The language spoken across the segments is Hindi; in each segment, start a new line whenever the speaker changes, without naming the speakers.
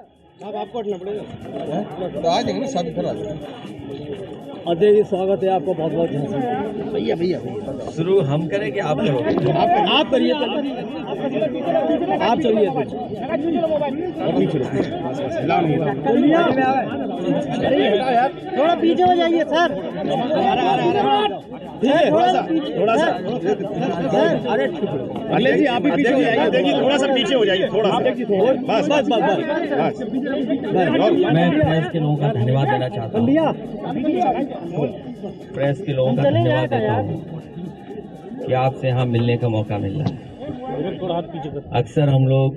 अब आपको हटना पड़ेगा तो आ जाएंगे ना साथ फिर आ जाएंगे।
अजय जी स्वागत है आपका बहुत बहुत।
भैया भैया
शुरू हम करें कि आप करोगे?
आप करिए, आप चलिए। थोड़ा पीछे हो जाइए सर, थोड़ा सा। अरे
अले जी आप भी पीछे हो जाइए, देखिए थोड़ा सा पीछे हो जाइए, थोड़ा सा बस बस बस बस।
मैं प्रेस के लोगों का धन्यवाद देना चाहता हूँ। प्रेस के लोगों का धन्यवाद देता हूँ कि आपसे यहाँ मिलने का मौका मिल रहा है। अक्सर हम लोग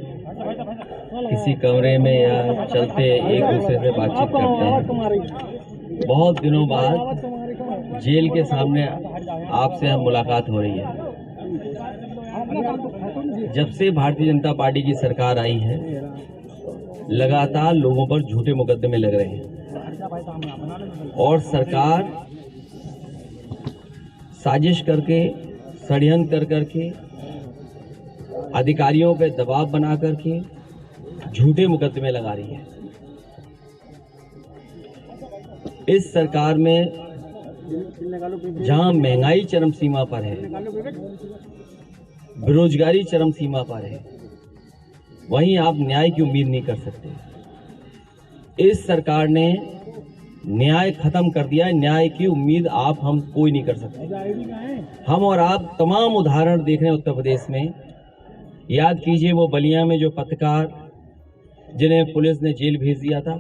किसी कमरे में या चलते एक दूसरे से बातचीत करते हैं। बहुत दिनों बाद जेल के सामने आपसे हम मुलाकात हो रही है। जब से भारतीय जनता पार्टी की सरकार आई है, लगातार लोगों पर झूठे मुकदमे लग रहे हैं और सरकार साजिश करके, षड्यंत्र करके, अधिकारियों पे दबाव बना करके झूठे मुकदमे लगा रही है। इस सरकार में जहां महंगाई चरम सीमा पर है, बेरोजगारी चरम सीमा पर है, वहीं आप न्याय की उम्मीद नहीं कर सकते। इस सरकार ने न्याय खत्म कर दिया है। न्याय की उम्मीद आप हम कोई नहीं कर सकते। हम और आप तमाम उदाहरण देख रहे हैं उत्तर प्रदेश में। याद कीजिए वो बलिया में जो पत्रकार जिन्हें पुलिस ने जेल भेज दिया था,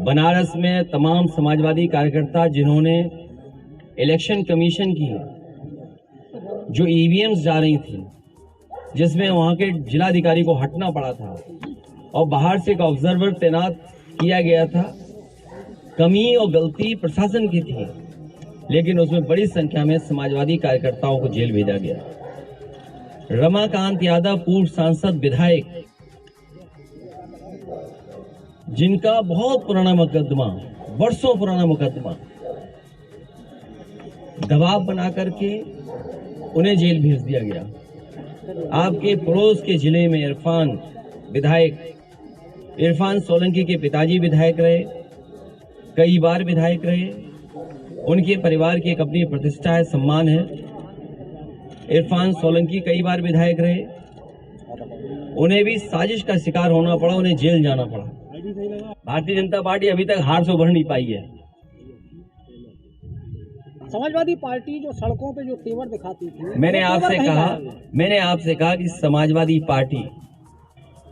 बनारस में तमाम समाजवादी कार्यकर्ता जिन्होंने इलेक्शन कमीशन की जो ईवीएम्स जा रही थी, जिसमें वहां के जिलाधिकारी को हटना पड़ा था और बाहर से एक ऑब्जर्वर तैनात किया गया था। कमी और गलती प्रशासन की थी, लेकिन उसमें बड़ी संख्या में समाजवादी कार्यकर्ताओं को जेल भेजा गया। रमाकांत यादव पूर्व सांसद विधायक, जिनका बहुत पुराना मुकदमा, वर्षों पुराना मुकदमा, दबाव बना करके उन्हें जेल भेज दिया गया। आपके पड़ोस के जिले में इरफान विधायक, इरफान सोलंकी के पिताजी विधायक रहे, कई बार विधायक रहे। उनके परिवार की एक अपनी प्रतिष्ठा है, सम्मान है। इरफान सोलंकी कई बार विधायक रहे, उन्हें भी साजिश का शिकार होना पड़ा, उन्हें जेल जाना पड़ा। भारतीय जनता पार्टी अभी तक हार से उभर नहीं पाई है।
समाजवादी पार्टी जो सड़कों पे जो तेवर दिखाती थी,
मैंने आपसे कहा कि समाजवादी पार्टी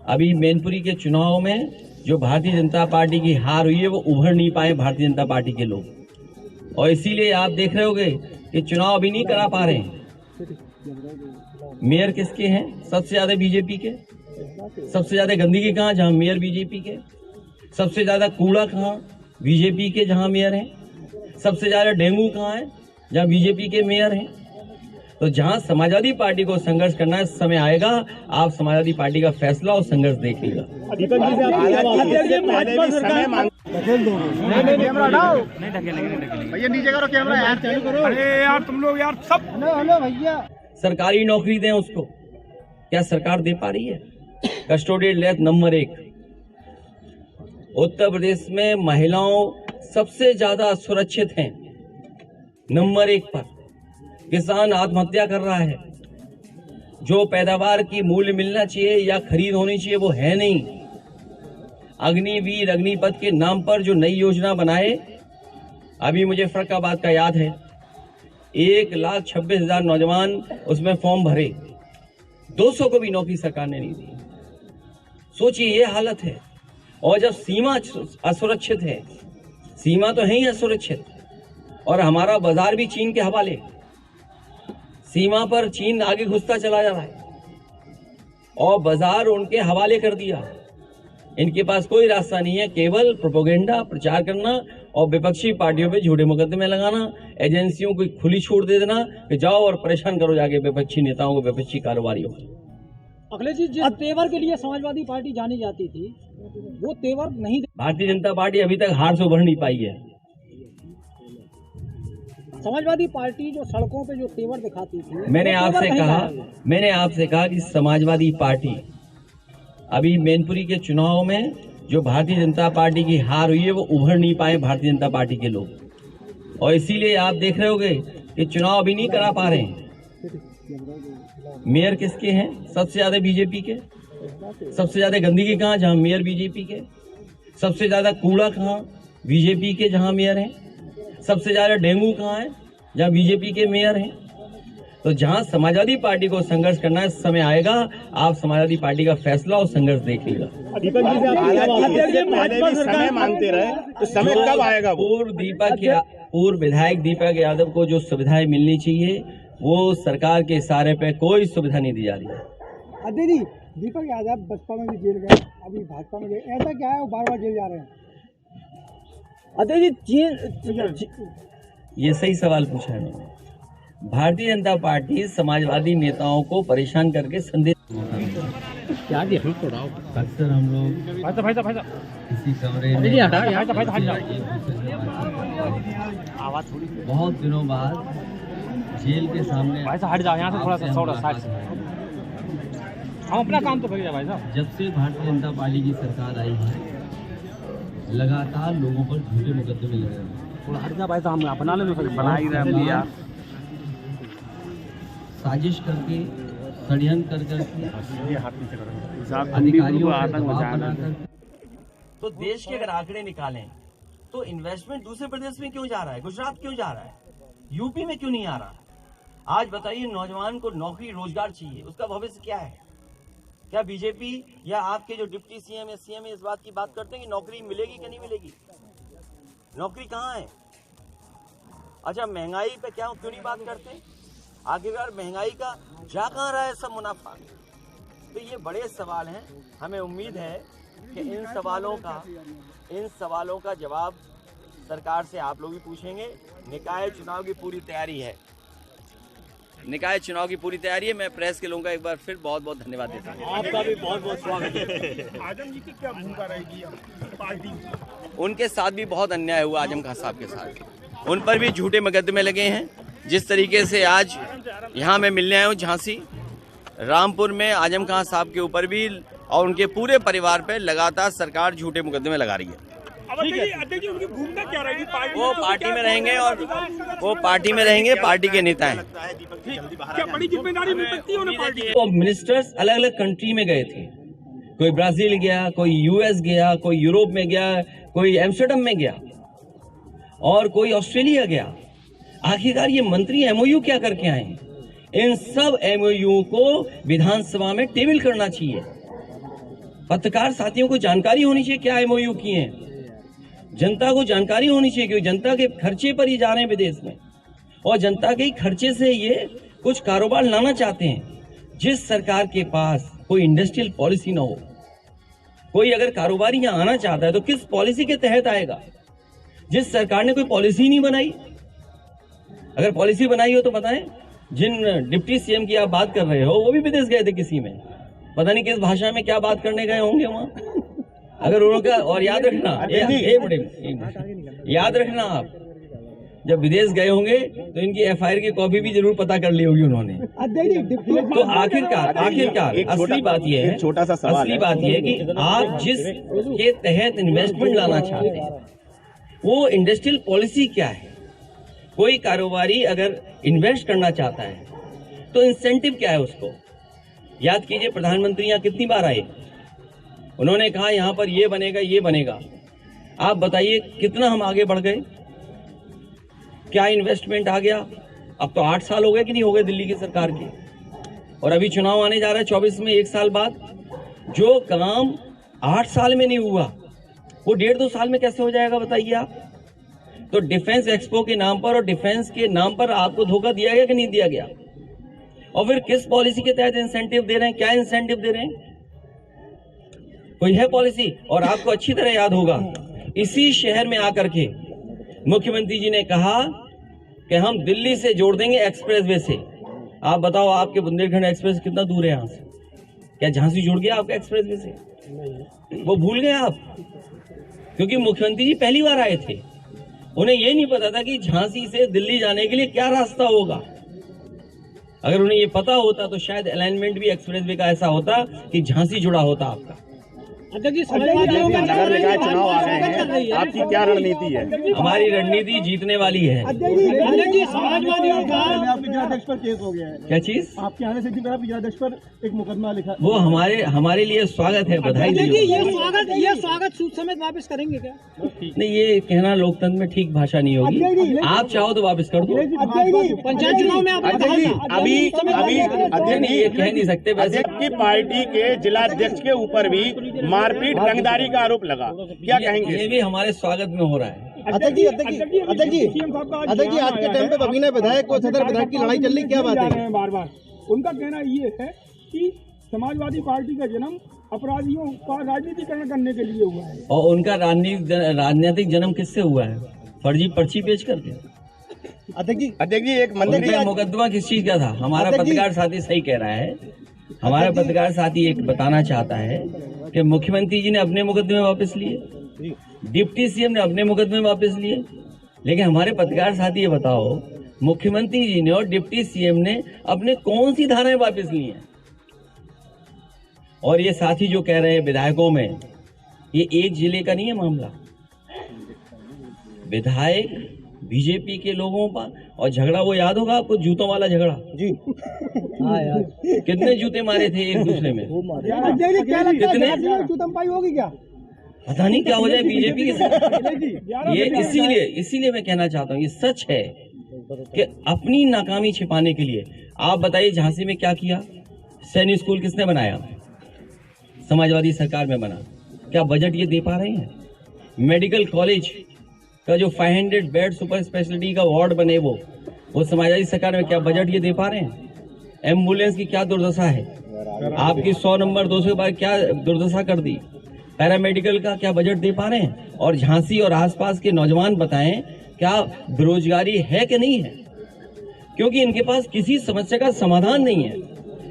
अभी मैनपुरी के चुनाव में जो भारतीय जनता पार्टी की हार हुई है, वो उभर नहीं पाए भारतीय जनता पार्टी के लोग, और इसीलिए आप देख रहे होंगे कि चुनाव अभी नहीं करा पा रहे हैं। मेयर किसके हैं? सबसे ज्यादा बीजेपी के। सबसे ज्यादा गंदगी कहाँ? जहां मेयर बीजेपी के। सबसे ज्यादा कूड़ा कहाँ? बीजेपी के जहां मेयर हैं। सबसे ज्यादा डेंगू कहाँ है? जहां बीजेपी के मेयर हैं। तो जहां समाजवादी पार्टी को संघर्ष करना है, समय आएगा, आप समाजवादी पार्टी का फैसला और संघर्ष देखिएगा।
भैया नीचे करो कैमरा यार, चालू करो। अरे यार तुम लोग यार सब। हेलो भैया,
सरकारी नौकरी दें उसको, क्या सरकार दे पा रही है? Custodian lab number 1 Uttar Pradesh में महिलाओं सबसे ज्यादा सुरक्षित हैं, नंबर 1 पर। किसान आत्महत्या कर रहा है, जो पैदावार की मूल्य मिलना चाहिए या खरीद होनी चाहिए वो है नहीं। अग्निवीर अग्निपथ के नाम पर जो नई योजना बनाए, अभी मुझे फर्रुखाबाद का याद है, 1,26,000 नौजवान उसमें फॉर्म भरे, 200 को भी नौकरी सरकार ने नहीं दी। सोचिए ये हालत है। और जब सीमा असुरक्षित है, सीमा तो है ही असुरक्षित, और हमारा बाजार भी चीन के हवाले, सीमा पर चीन आगे घुसता चला जा रहा है और बाजार उनके हवाले कर दिया। इनके पास कोई रास्ता नहीं है, केवल प्रोपेगेंडा प्रचार करना और विपक्षी पार्टियों पे झूठे मुकदमे लगाना, एजेंसियों को खुली छूट दे देना कि जाओ और परेशान करो जाके विपक्षी नेताओं को, विपक्षी कारोबारियों को।
अखिलेश जी, जिस तेवर के लिए समाजवादी पार्टी जानी जाती थी, वो तेवर नहीं।
भारतीय जनता पार्टी अभी तक हार से उभर नहीं पाई है।
समाजवादी पार्टी जो सड़कों पे जो तेवर दिखाती थी,
मैंने आपसे कहा कि समाजवादी पार्टी अभी मैनपुरी के चुनाव में जो भारतीय जनता पार्टी की हार हुई है वो उभर नहीं पाए भारतीय जनता पार्टी के लोग, और इसीलिए आप देख रहे होंगे कि चुनाव अभी नहीं करा पा रहे हैं। मेयर किसके हैं? सबसे ज्यादा बीजेपी के। सबसे ज्यादा गंदगी कहाँ? जहां मेयर बीजेपी के। सबसे ज्यादा कूड़ा कहाँ? बीजेपी के जहां मेयर हैं। सबसे ज्यादा डेंगू कहाँ है? जहां बीजेपी के मेयर हैं। तो जहां समाजवादी पार्टी को संघर्ष करना है, समय आएगा, आप समाजवादी पार्टी का फैसला और संघर्ष देखिएगा।
समय मांगते रहे तो समय कब आएगा?
पूर्व विधायक दीपक यादव को जो सुविधाएं मिलनी चाहिए वो सरकार के इशारे पे कोई सुविधा नहीं दी जा रही है।
अध्यक्ष जी, दीपक यादव बसपा में भी जेल गए, अभी भाजपा में गए, ऐसा क्या है वो बार बार जेल जा रहे हैं? अध्यक्ष जी,
ये सही सवाल पूछा है मैंने। भारतीय जनता पार्टी समाजवादी नेताओं को परेशान करके संदेश क्या दिया? अक्सर हम लोग किसी कमरे में बहुत दिनों बाद जेल के सामने
हट जाओ यहाँ से थोड़ा सा हम अपना काम तो करिए भाई साहब।
जब से भारतीय जनता पार्टी की सरकार आई है लगातार लोगों पर झूठे मुकदमे लग रहे हैं।
थोड़ा हट जा भाई साहब, हम अपना ले बना ही रहे हैं।
साजिश करके षड्यंत्र कर अधिकारियों तो देश के अगर आंकड़े निकालें तो इन्वेस्टमेंट दूसरे प्रदेश में क्यों जा रहा है? गुजरात क्यों जा रहा है? यूपी में क्यों नहीं आ रहा? आज बताइए, नौजवान को नौकरी रोजगार चाहिए, उसका भविष्य क्या है? क्या बीजेपी या आपके जो डिप्टी सीएम या सीएम इस बात की बात करते हैं कि नौकरी मिलेगी कि नहीं मिलेगी? नौकरी कहाँ है? अच्छा, महंगाई पे क्यों नहीं बात करते? आखिरकार महंगाई का जा कहाँ रहा है सब मुनाफा? तो ये बड़े सवाल हैं। हमें उम्मीद है कि इन सवालों का जवाब सरकार से आप लोग भी पूछेंगे। निकाय चुनाव की पूरी तैयारी है। मैं प्रेस के लोगों का एक बार फिर बहुत बहुत धन्यवाद देता हूँ।
आपका भी बहुत बहुत स्वागत है। आजम जी की क्या भूमिका रहेगी पार्टी?
उनके साथ भी बहुत अन्याय हुआ, आजम खान साहब के साथ। उन पर भी झूठे मुकदमे लगे हैं। जिस तरीके से आज यहाँ मैं मिलने आया हूँ झांसी रामपुर में, आजम खान साहब के ऊपर भी और उनके पूरे परिवार पर लगातार सरकार झूठे मुकदमे लगा रही है।
अध्यक्ष जी, उनकी भूमिका क्या रहेगी?
वो पार्टी में रहेंगे और वो पार्टी में रहेंगे, पार्टी के नेता हैं।
क्या बड़ी जिम्मेदारी मिल सकती है उन्हें पार्टी?
तो मिनिस्टर्स अलग अलग कंट्री में गए थे। कोई ब्राजील गया, कोई यूएस गया, कोई यूरोप में गया, कोई एम्स्टर्डम में गया और कोई ऑस्ट्रेलिया गया। आखिरकार ये मंत्री एमओयू क्या करके आए? इन सब एमओयू को विधानसभा में टेबल करना चाहिए। पत्रकार साथियों को जानकारी होनी चाहिए क्या एमओयू किए हैं। जनता को जानकारी होनी चाहिए क्योंकि जनता के खर्चे पर ही जा रहे हैं विदेश में, और जनता के खर्चे से ये कुछ कारोबार लाना चाहते हैं। जिस सरकार के पास कोई इंडस्ट्रियल पॉलिसी ना हो, कोई अगर कारोबारी यहाँ आना चाहता है तो किस पॉलिसी के तहत आएगा? जिस सरकार ने कोई पॉलिसी नहीं बनाई, अगर पॉलिसी बनाई हो तो बताएं। जिन डिप्टी सीएम की आप बात कर रहे हो वो भी विदेश गए थे किसी में, पता नहीं किस भाषा में क्या बात करने गए होंगे वहां। अगर उनका, और याद रखना, याद रखना आप जब विदेश गए होंगे तो इनकी एफआईआर की कॉपी भी जरूर पता कर ली होगी उन्होंने। तो आखिरकार असली बात यह है, असली बात यह है कि आप जिस के तहत इन्वेस्टमेंट लाना चाहते हैं वो इंडस्ट्रियल पॉलिसी क्या है? कोई कारोबारी अगर इन्वेस्ट करना चाहता है तो इंसेंटिव क्या है उसको? याद कीजिए, प्रधानमंत्री यहाँ कितनी बार आए, उन्होंने कहा यहाँ पर ये बनेगा, ये बनेगा। आप बताइए कितना हम आगे बढ़ गए? क्या इन्वेस्टमेंट आ गया? अब तो 8 साल हो गए कि नहीं हो गए दिल्ली की सरकार के, और अभी चुनाव आने जा रहा है 24 में, 1 साल बाद। जो काम 8 साल में नहीं हुआ वो 1.5-2 साल में कैसे हो जाएगा बताइए आप? तो डिफेंस एक्सपो के नाम पर और डिफेंस के नाम पर आपको धोखा दिया गया कि नहीं दिया गया? और फिर किस पॉलिसी के तहत इंसेंटिव दे रहे हैं? क्या इंसेंटिव दे रहे हैं? कोई है पॉलिसी? और आपको अच्छी तरह याद होगा, इसी शहर में आकर के मुख्यमंत्री जी ने कहा कि हम दिल्ली से जोड़ देंगे एक्सप्रेसवे से। आप बताओ, आपके बुंदेलखंड एक्सप्रेस कितना दूर है यहाँ से? क्या झांसी जुड़ गया आपका एक्सप्रेसवे से? वो भूल गए आप, क्योंकि मुख्यमंत्री जी पहली बार आए थे। उन्हें ये नहीं पता था कि झांसी से दिल्ली जाने के लिए क्या रास्ता होगा। अगर उन्हें ये पता होता तो शायद अलाइनमेंट भी एक्सप्रेसवे का ऐसा होता कि झांसी जुड़ा होता आपका।
अध्यक्ष जी, समाजवादियों का
नगर निकाय चुनाव आ गए हैं, आपकी क्या रणनीति है?
हमारी रणनीति जीतने वाली है।
अध्यक्ष जी, समाजवादियों का
आपके जिलाध्यक्ष पर केस हो गया है।
क्या चीज?
आपके आने से आपके जिलाध्यक्ष पर एक मुकदमा लिखा।
वो हमारे लिए स्वागत है, बधाई
अध्यक्ष जी,
दी।
ये स्वागत सूद समेत वापस करेंगे क्या?
नहीं, ये कहना लोकतंत्र में ठीक भाषा नहीं होगी। आप चाहो तो वापस कर दो।
पंचायत चुनाव में आपने कहा था,
अभी
नहीं, ये कह नहीं सकते। वैसे
की पार्टी के जिलाध्यक्ष के ऊपर भी मारपीट रंगदारी का आरोप लगा, क्या कहेंगे?
ये भी हमारे स्वागत में हो रहा है।
अध्यक्ष जी, आज के टाइम पे अभिनय विधायक और सदर विधायक की लड़ाई चल रही, क्या बात है?
बार बार उनका कहना ये है कि समाजवादी पार्टी का जन्म अपराधियों का राजनीतिकरण करने के लिए हुआ है।
और उनका राजनीतिक जन्म किससे हुआ है? फर्जी पर्ची बेच करके।
अध्यक्ष जी एक मंत्री
मुकदमा किस चीज का था? हमारा पत्रकार साथी सही कह रहा है। हमारा पत्रकार साथी एक बताना चाहता है कि मुख्यमंत्री जी ने अपने मुकदमे वापस लिए, डिप्टी सीएम ने अपने मुकदमे वापस लिए, लेकिन हमारे पत्रकार साथी ये बताओ, मुख्यमंत्री जी ने और डिप्टी सीएम ने अपने कौन सी धाराएं वापस ली हैं? और ये साथी जो कह रहे हैं विधायकों में, ये एक जिले का नहीं है मामला। विधायक बीजेपी के लोगों पर, और झगड़ा वो याद होगा आपको, जूतों वाला झगड़ा जी। हाँ यार, कितने जूते मारे थे एक दूसरे में, कितने
होगी क्या?
पता नहीं क्या हो जाए बीजेपी के साथ। ये इसीलिए मैं कहना चाहता हूँ, ये सच है कि अपनी नाकामी छिपाने के लिए। आप बताइए झांसी में क्या किया? सैनिक स्कूल किसने बनाया? समाजवादी सरकार में बना। क्या बजट ये दे पा रहे हैं? मेडिकल कॉलेज का जो 500 बेड सुपर स्पेशलिटी का वार्ड बने वो समाजवादी सरकार में क्या बजट ये दे पा रहे हैं? एम्बुलेंस की क्या दुर्दशा है? आपकी 100 नंबर 200 बार क्या दुर्दशा कर दी? पैरामेडिकल का क्या बजट दे पा रहे हैं? और झांसी और आसपास के नौजवान बताएं, क्या बेरोजगारी है कि नहीं है? क्योंकि इनके पास किसी समस्या का समाधान नहीं है,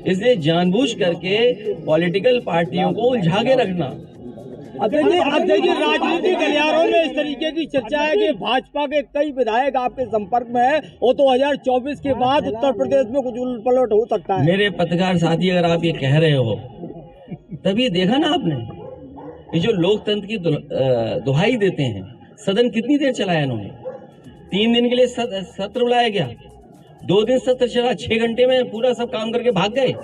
इसलिए जानबूझ करके पॉलिटिकल पार्टियों को उलझा के रखना।
अध्यक्ष जी, राजनीतिक गलियारों में इस तरीके की चर्चा है कि भाजपा के कई विधायक आपके संपर्क में है, वो 2024 के बाद उत्तर प्रदेश में कुछ उलट पलट हो सकता है।
मेरे पत्रकार साथी, अगर आप ये कह रहे हो, तभी देखा ना आपने, ये जो लोकतंत्र की दुहाई देते हैं, सदन कितनी देर चलाया इन्होंने? 3 दिन के लिए सत्र बुलाया गया, 2 दिन सत्र चला, 6 घंटे में पूरा सब काम करके भाग गए।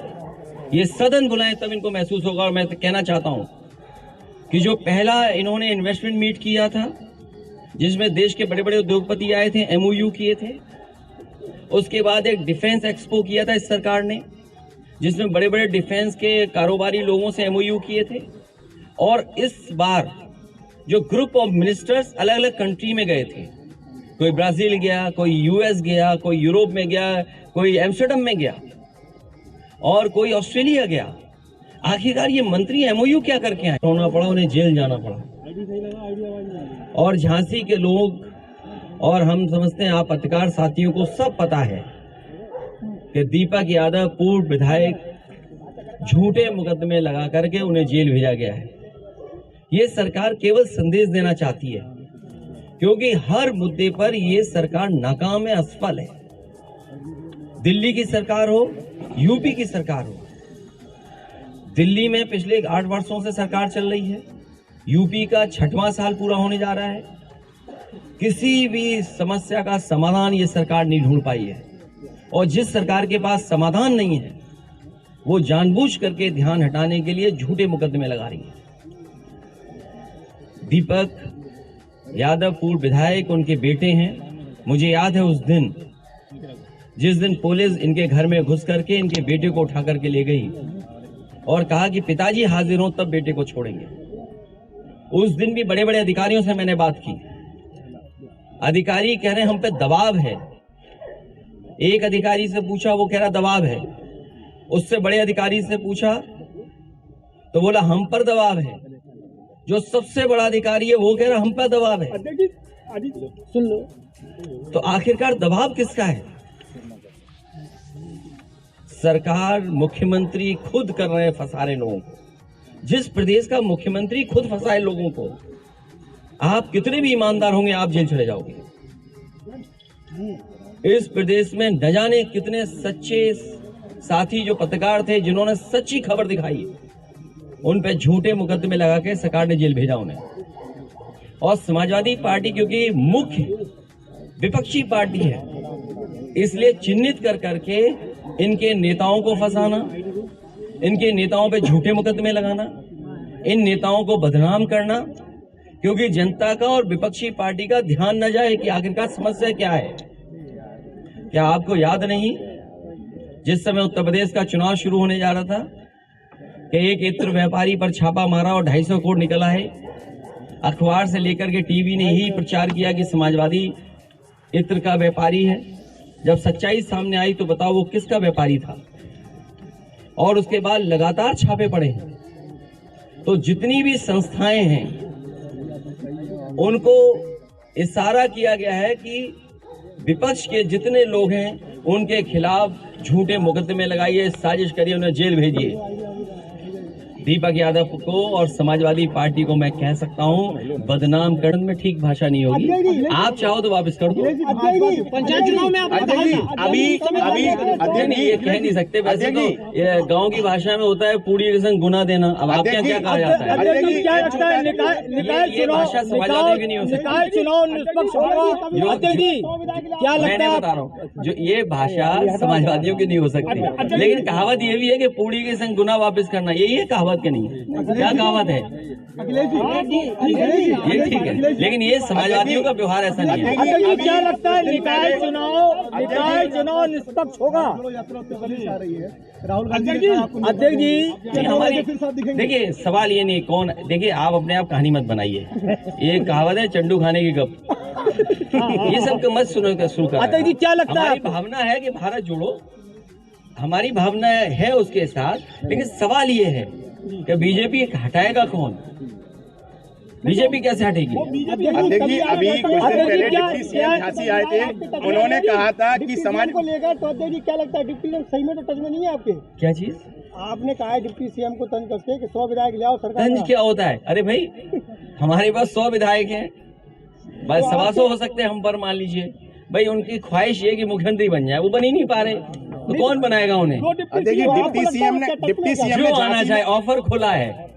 ये सदन बुलाए तब इनको महसूस होगा। और मैं तो कहना चाहता हूं कि जो पहला इन्होंने इन्वेस्टमेंट मीट किया था, जिसमें देश के बड़े बड़े उद्योगपति आए थे, MOU किए थे, उसके बाद एक डिफेंस एक्सपो किया था इस सरकार ने, जिसमें बड़े बड़े डिफेंस के कारोबारी लोगों से MOU किए थे। और इस बार जो ग्रुप ऑफ मिनिस्टर्स अलग अलग कंट्री में गए थे, कोई ब्राजील गया, कोई US गया, कोई यूरोप में गया, कोई एम्स्टर्डम में गया और कोई ऑस्ट्रेलिया गया। आखिरकार ये मंत्री MOU क्या करके आए? होना पड़ा, उन्हें जेल जाना पड़ा। और झांसी के लोग, और हम समझते हैं आप पत्रकार साथियों को सब पता है कि दीपक यादव पूर्व विधायक झूठे मुकदमे लगा करके उन्हें जेल भेजा गया है। ये सरकार केवल संदेश देना चाहती है, क्योंकि हर मुद्दे पर ये सरकार नाकाम है, असफल है। दिल्ली की सरकार हो, यूपी की सरकार हो। दिल्ली में पिछले 8 वर्षों से सरकार चल रही है, यूपी का 6वां साल पूरा होने जा रहा है। किसी भी समस्या का समाधान ये सरकार नहीं ढूंढ पाई है, और जिस सरकार के पास समाधान नहीं है, वो जानबूझ करके ध्यान हटाने के लिए झूठे मुकदमे लगा रही है। दीपक यादव पूर्व विधायक, उनके बेटे हैं। मुझे याद है उस दिन, जिस दिन पुलिस इनके घर में घुस करके इनके बेटे को उठा करके ले गई और कहा कि पिताजी हाजिर हों तब बेटे को छोड़ेंगे। उस दिन भी बड़े बड़े अधिकारियों से मैंने बात की। अधिकारी कह रहे हैं हम पे दबाव है। एक अधिकारी से पूछा, वो कह रहा दबाव है। उससे बड़े अधिकारी से पूछा तो बोला हम पर दबाव है। जो सबसे बड़ा अधिकारी है वो कह रहा हम पर दबाव है।
सुन लो,
तो आखिरकार दबाव किसका है? सरकार, मुख्यमंत्री खुद कर रहे हैं फंसा रहे लोगों को। जिस प्रदेश का मुख्यमंत्री खुद फंसाए लोगों को, आप कितने भी ईमानदार होंगे आप जेल चले जाओगे। इस प्रदेश में न जाने कितने सच्चे साथी जो पत्रकार थे, जिन्होंने सच्ची खबर दिखाई, उन पे झूठे मुकदमे लगा के सरकार ने जेल भेजा उन्हें। और समाजवादी पार्टी क्योंकि मुख्य विपक्षी पार्टी है, इसलिए चिन्हित कर करके इनके नेताओं को फंसाना, इनके नेताओं पे झूठे मुकदमे लगाना, इन नेताओं को बदनाम करना, क्योंकि जनता का और विपक्षी पार्टी का ध्यान न जाए कि आखिरकार समस्या क्या है। क्या आपको याद नहीं जिस समय उत्तर प्रदेश का चुनाव शुरू होने जा रहा था कि एक इत्र व्यापारी पर छापा मारा और 250 करोड़ निकला है। अखबार से लेकर के टीवी ने ही प्रचार किया कि समाजवादी इत्र का व्यापारी है। जब सच्चाई सामने आई तो बताओ वो किसका व्यापारी था। और उसके बाद लगातार छापे पड़े हैं। तो जितनी भी संस्थाएं हैं उनको इशारा किया गया है कि विपक्ष के जितने लोग हैं उनके खिलाफ झूठे मुकदमे लगाइए, साजिश करिए, उन्हें जेल भेजिए। दीपक यादव को और समाजवादी पार्टी को मैं कह सकता हूं, बदनाम करने में ठीक भाषा नहीं होगी। आप चाहो तो वापस कर दो।
पंचायत चुनाव में
अभी
नहीं, ये कह नहीं सकते। वैसे तो ये गांव की भाषा में होता है पूरी के संग गुना देना। अब आप क्या कहा जाता है?
क्या लगता है
ये भाषा समाजवादी की नहीं हो सकती।
चुनाव निष्पक्ष होगा? अध्यक्ष जी क्या लगता है?
मैं बता रहा हूँ, जो ये भाषा समाजवादियों की नहीं हो सकती। लेकिन कहावत ये भी है कि पूरी के संग गुना वापस करना, यही है कहावत के नहीं। क्या कहावत है? ये ठीक है, लेकिन ये समाजवादियों का व्यवहार ऐसा नहीं है।
क्या लगता है निकाय चुनाव निष्पक्ष होगा? अध्यक्ष जी
हमारी देखिए सवाल ये नहीं कौन, देखिए आप अपने आप कहानी मत बनाइए। ये कहावत है चंडू खाने की गप, ये सब मत सुनो शुरू कर।
अध्यक्ष जी क्या लगता है?
हमारी भावना है कि भारत जोड़ो, हमारी भावना है उसके साथ, लेकिन सवाल ये है कि बीजेपी हटाएगा कौन? बीजेपी कैसे हटेगी?
अध्यक्ष जी अभी कुछ दिन पहले डिप्टी सीएम झांसी आए थे, उन्होंने कहा था कि समाज
को लेकर। तो अध्यक्ष जी क्या लगता है डिप्टी सीएम सही में तो टच में नहीं है आपके?
क्या चीज?
आपने कहा है डिप्टी सीएम को तंज करके कि 100 विधायक ले आओ सरकार।
तंज क्या होता है? अरे भाई हमारे पास 100 विधायक हैं, बस 125 हो सकते हैं हम पर, मान लीजिए। भाई उनकी ख्वाहिश ये कि मुख्यमंत्री बन जाए, वो बन ही नहीं पा रहे, तो कौन बनाएगा उन्हें?
डिप्टी सीएम ने
जो आना चाहे, ऑफर खुला है,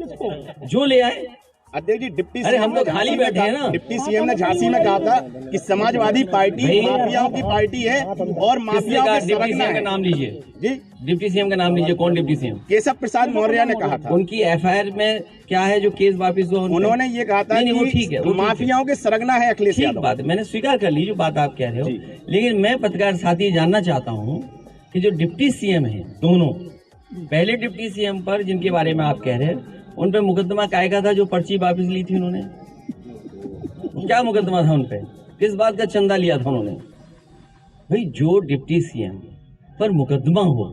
जो ले आए।
अध्यक्ष जी डिप्टी
अरे हम तो खाली बैठे हैं ना।
डिप्टी सीएम ने झांसी में कहा था कि समाजवादी पार्टी माफियाओं की पार्टी है और माफियाओं के
डिप्टी सीएम का नाम लीजिए
जी।
डिप्टी सीएम का नाम लीजिए। कौन डिप्टी सीएम?
केशव प्रसाद मौर्य ने कहा था।
उनकी एफआईआर में क्या है जो केस वापिस हुआ?
उन्होंने ये कहा था
वो ठीक है,
माफियाओं के सरगना है अखिलेश यादव।
बात मैंने स्वीकार कर ली जो बात आप कह रहे हो, लेकिन मैं पत्रकार साथी जानना चाहता हूँ कि जो डिप्टी सीएम है दोनों, पहले डिप्टी सीएम पर जिनके बारे में आप कह रहे हैं, उन पे मुकदमा कायदा था जो पर्ची वापस ली थी उन्होंने? क्या मुकदमा था उन पे? किस बात का चंदा लिया था उन्होंने? भाई जो डिप्टी सीएम पर मुकदमा हो,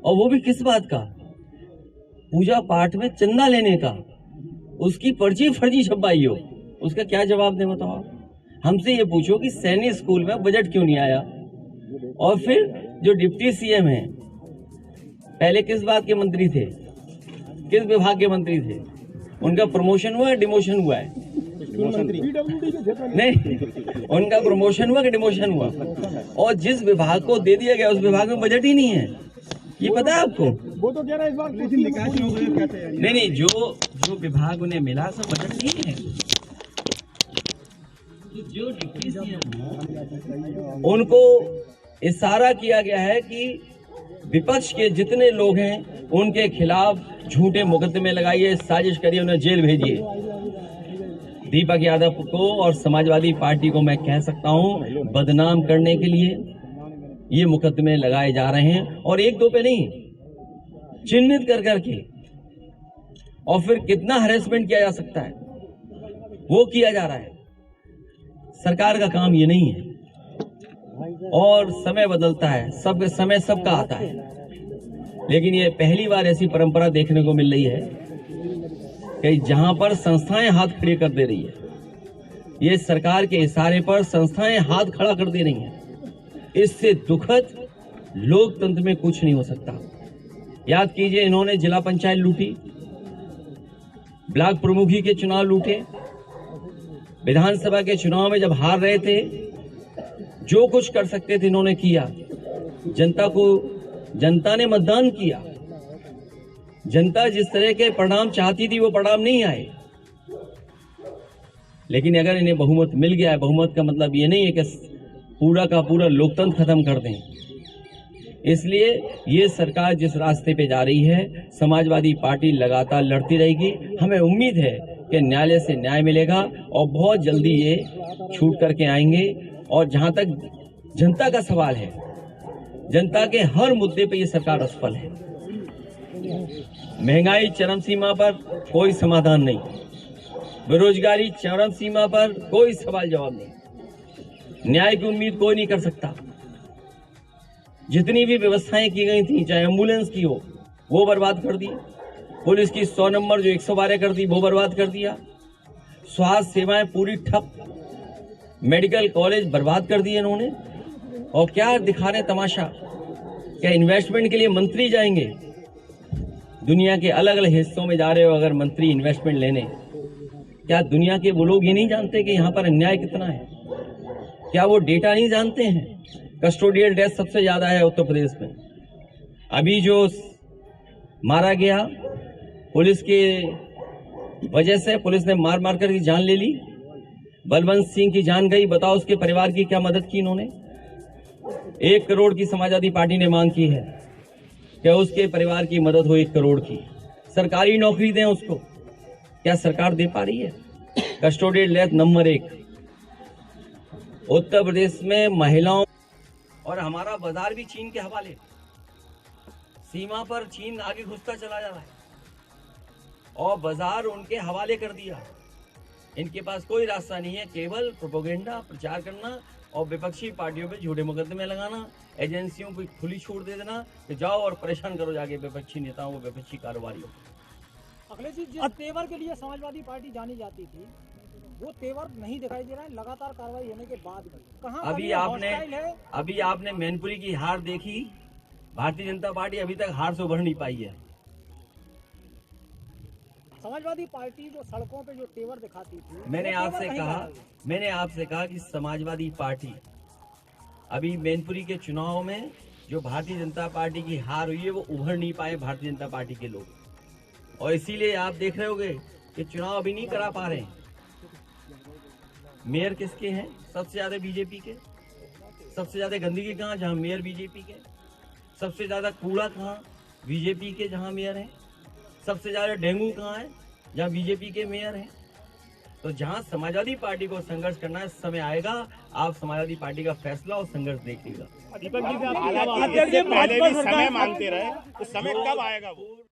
और वो भी किस बात का? पूजा पाठ में चंदा लेने का, उसकी पर्ची फर्जी छपवाई हो, उसका क्या जवाब दे बताओ आप? हमसे ये पूछो कि सैनिक स्कूल में बजट क्यों नहीं आया? और फिर जो डिप्टी सीएम है पहले किस बात के मंत्री थे, किस विभाग के मंत्री थे? उनका प्रमोशन हुआ है डिमोशन हुआ है? नहीं, उनका प्रमोशन हुआ कि डिमोशन हुआ? और जिस विभाग को दे दिया गया उस विभाग में बजट ही नहीं है, ये पता है आपको?
वो तो कह रहा है इस बार
नहीं, जो विभाग उन्हें मिला सब बजट नहीं है। जो डिप्टी सीएम उनको इशारा किया गया है कि विपक्ष के जितने लोग हैं उनके खिलाफ झूठे मुकदमे लगाइए, साजिश करिए, उन्हें जेल भेजिए। दीपक यादव को और समाजवादी पार्टी को मैं कह सकता हूं, बदनाम करने के लिए ये मुकदमे लगाए जा रहे हैं, और एक दो पे नहीं, चिन्हित कर करके। और फिर कितना हैरेसमेंट किया जा सकता है वो किया जा रहा है। सरकार का काम ये नहीं है, और समय बदलता है, सब समय सबका आता है, लेकिन ये पहली बार ऐसी परंपरा देखने को मिल रही है कि जहां पर संस्थाएं हाथ खड़े कर दे रही है, ये सरकार के इशारे पर संस्थाएं हाथ खड़ा कर दे रही हैं। इससे दुखद लोकतंत्र में कुछ नहीं हो सकता। याद कीजिए, इन्होंने जिला पंचायत लूटी, ब्लॉक प्रमुखी के चुनाव लूटे, विधानसभा के चुनाव में जब हार रहे थे जो कुछ कर सकते थे इन्होंने किया। जनता ने मतदान किया, जनता जिस तरह के परिणाम चाहती थी वो परिणाम नहीं आए। लेकिन अगर इन्हें बहुमत मिल गया है, बहुमत का मतलब ये नहीं है कि पूरा का पूरा लोकतंत्र खत्म कर दें। इसलिए ये सरकार जिस रास्ते पे जा रही है, समाजवादी पार्टी लगातार लड़ती रहेगी। हमें उम्मीद है कि न्यायालय से न्याय मिलेगा और बहुत जल्दी ये छूट करके आएंगे। और जहां तक जनता का सवाल है, जनता के हर मुद्दे पे ये सरकार असफल है। महंगाई चरम सीमा पर, कोई समाधान नहीं। बेरोजगारी चरम सीमा पर, कोई सवाल जवाब नहीं। न्याय की उम्मीद कोई नहीं कर सकता। जितनी भी व्यवस्थाएं की गई थी, चाहे एम्बुलेंस की हो, वो बर्बाद कर दी। पुलिस की 100 नंबर जो 112 कर दी, वो बर्बाद कर दिया। स्वास्थ्य सेवाएं पूरी ठप, मेडिकल कॉलेज बर्बाद कर दिए इन्होंने। और क्या दिखा रहे तमाशा, क्या इन्वेस्टमेंट के लिए मंत्री जाएंगे? दुनिया के अलग अलग हिस्सों में जा रहे हो अगर मंत्री इन्वेस्टमेंट लेने, क्या दुनिया के वो लोग ये नहीं जानते कि यहाँ पर अन्याय कितना है? क्या वो डेटा नहीं जानते हैं? कस्टोडियल डेथ सबसे ज्यादा है उत्तर प्रदेश में। अभी जो मारा गया पुलिस के वजह से, पुलिस ने मार मार कर जान ले ली। बलवंत सिंह की जान गई। बताओ उसके परिवार की क्या मदद की इन्होंने? 1 करोड़ की समाजवादी पार्टी ने मांग की है कि उसके परिवार की मदद हो। 1 करोड़ की सरकारी नौकरी दें उसको। क्या सरकार दे पा रही है? Custodial death number 1 Uttar Pradesh में महिलाओं। और हमारा बाजार भी चीन के हवाले। सीमा पर चीन आगे घुसता चला जा रहा है और बाजार उनके हवाले कर दिया। इनके पास कोई रास्ता नहीं है, केवल प्रोपेगेंडा प्रचार करना और विपक्षी पार्टियों पे झूठे मुकदमे लगाना, एजेंसियों को खुली छूट दे देना कि जाओ और परेशान करो जाके विपक्षी नेताओं को, विपक्षी कारोबारियों।
अखिलेश जी, जिस तेवर के लिए समाजवादी पार्टी जानी जाती थी, वो तेवर नहीं दिखाई दे रहा है लगातार कार्रवाई होने के बाद भी। कहाँ
अभी आपने मैनपुरी की हार देखी। भारतीय जनता पार्टी अभी तक हार से उभर नहीं पाई है।
समाजवादी पार्टी जो सड़कों पे जो तेवर दिखाती थी,
मैंने आपसे कहा कि समाजवादी पार्टी अभी मैनपुरी के चुनाव में जो भारतीय जनता पार्टी की हार हुई है, वो उभर नहीं पाए भारतीय जनता पार्टी के लोग। और इसीलिए आप देख रहे होंगे कि चुनाव अभी नहीं करा पा रहे हैं। मेयर किसके हैं? सबसे ज्यादा बीजेपी के। सबसे ज्यादा गंदगी कहाँ? जहाँ मेयर बीजेपी के। सबसे ज्यादा कूड़ा कहाँ? बीजेपी के जहाँ मेयर हैं। सबसे ज्यादा डेंगू कहाँ है? जहाँ बीजेपी के मेयर हैं। तो जहाँ समाजवादी पार्टी को संघर्ष करना है, समय आएगा, आप समाजवादी पार्टी का फैसला और संघर्ष देखिएगा।
दीपक जी, पहले भी समय मांगते रहे, तो समय कब आएगा वो?